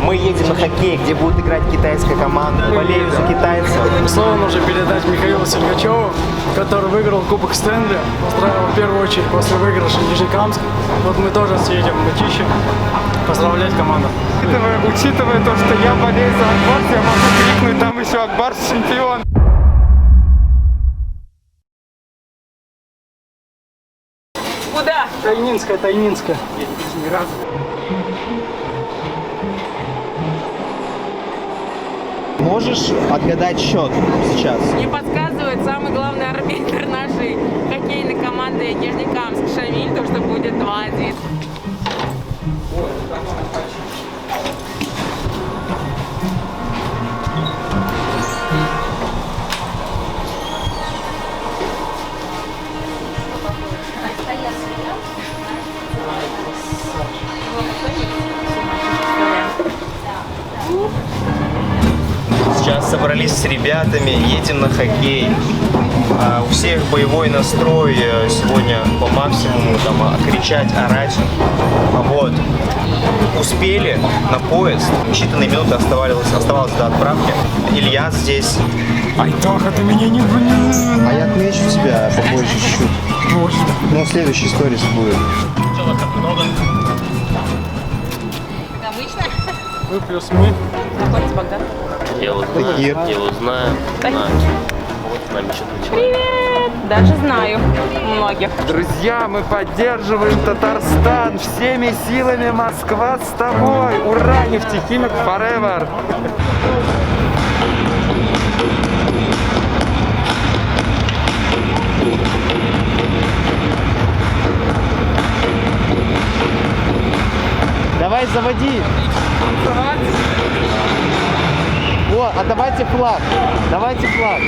Мы едем на хоккей, где будет играть китайская команда. Болею за китайцев. Слово нужно передать Михаилу Сергачеву, который выиграл Кубок Стэнли. Поздравил в первую очередь после выигрыша Нижнекамск. Вот мы тоже съедем в Мытищи поздравлять команду. Учитывая то, что я болею за Акбарс, я могу крикнуть, там еще Акбарс чемпион. Куда? Тайнинская, Тайнинская. Ни разу. Можешь отгадать счет сейчас? Мне подсказывает самый главный арбитр нашей хоккейной команды Нижнекамск Шамиль, то, что будет 2-1. Сейчас собрались с ребятами, едем на хоккей. У всех боевой настрой сегодня по максимуму, там, кричать, орать. Вот. Успели на поезд, считанные минуты оставалось до отправки. Илья здесь. Айтаха, ты меня не блин. А я отмечу тебя попозже чуть-чуть. Но следующий сторис будет. Обычно? Вы плюс мы. Находится Богдан. Я его знаю. Вот с нами что-то начала. Привет! Даже знаю многих. Друзья, мы поддерживаем Татарстан всеми силами. Москва с тобой. Ура, нефтехимик forever. Давай, заводи. О, а давайте флаг. Давайте флаг.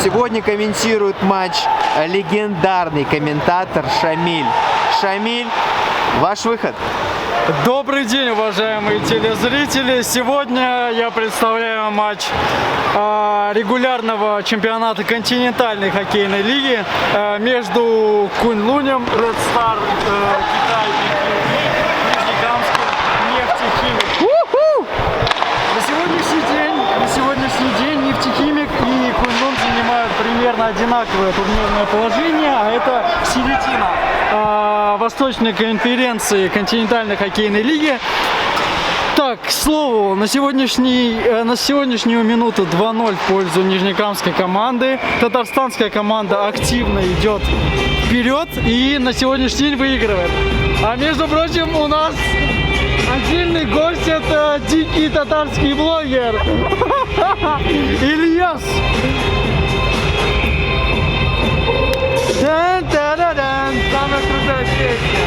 Сегодня комментирует матч легендарный комментатор Шамиль. Шамиль, ваш выход. Добрый день, уважаемые телезрители! Сегодня я представляю матч регулярного чемпионата континентальной хоккейной лиги между Куньлунем, Red Star, Китай и Нижнекамском нефтехимик. На сегодняшний день нефтехимик и Куньлун занимают примерно примерно одинаковое турнирное положение, а это середина Восточной конференции континентальной хоккейной лиги. Так, к слову, на сегодняшнюю минуту 2-0 в пользу нижнекамской команды. Татарстанская команда активно идет вперед и на сегодняшний день выигрывает. А между прочим, у нас отдельный гость — это дикий татарский блогер Ильяс. Дан-та-да-дан. Самая крутая песня.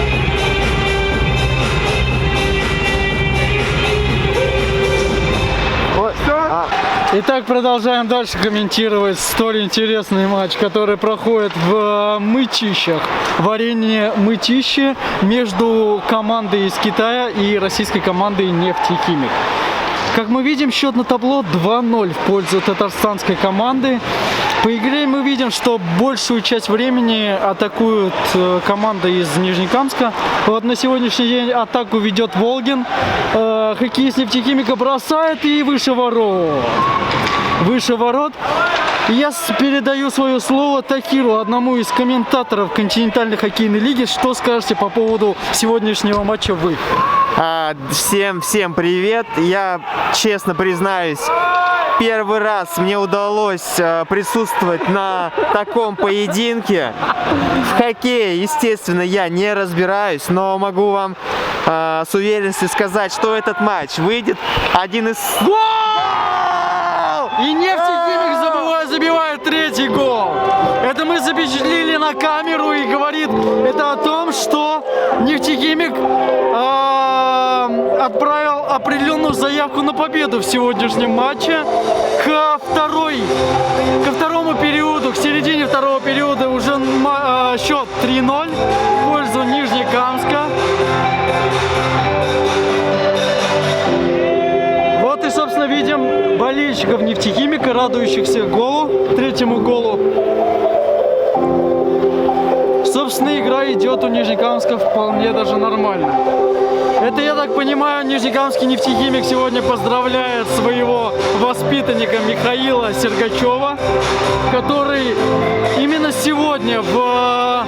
Итак, продолжаем дальше комментировать столь интересный матч, который проходит в Мытищах, в арене Мытищи между командой из Китая и российской командой «Нефтехимик». Как мы видим, счет на табло 2-0 в пользу татарстанской команды. По игре мы видим, что большую часть времени атакует команда из Нижнекамска. Вот на сегодняшний день атаку ведет Волгин. Хоккеист «Нефтехимика» бросает и выше ворот. Выше ворот. Я передаю свое слово Тахиру, одному из комментаторов континентальной хоккейной лиги. Что скажете по поводу сегодняшнего матча вы? Всем привет. Я честно признаюсь, первый раз мне удалось присутствовать на таком поединке. В хоккее, естественно, я не разбираюсь, но могу вам с уверенностью сказать, что этот матч выйдет один из... И «Нефтехимик» забивает третий гол. Это мы запечатлели на камеру, и говорит это о том, что «Нефтехимик» отправил определенную заявку на победу в сегодняшнем матче. Ко второму периоду, к середине второго периода уже счет 3-0 в пользу Нижнекамска. Вот и, собственно, видим болельщиков «Нефтехимика», радующихся голу, третьему голу. Собственно, игра идет у Нижнекамска вполне даже нормально. Это, я так понимаю, нижнекамский «Нефтехимик» сегодня поздравляет своего воспитанника Михаила Сергачева, который именно сегодня в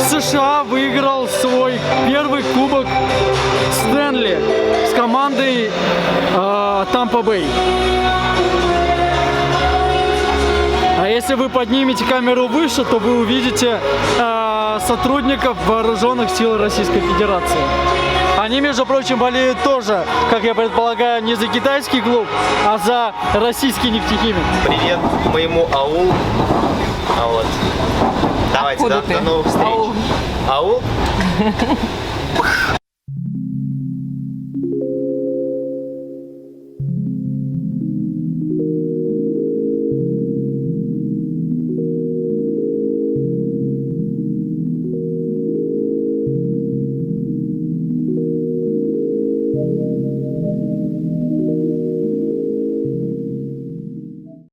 США выиграл свой первый кубок Стэнли с командой Тампа Бэй. А если вы поднимете камеру выше, то вы увидите сотрудников вооруженных сил Российской Федерации. Они, между прочим, болеют тоже, как я предполагаю, не за китайский клуб, а за российский «Нефтехимик». Привет моему аулу. Вот. Давайте, до новых встреч. Аул?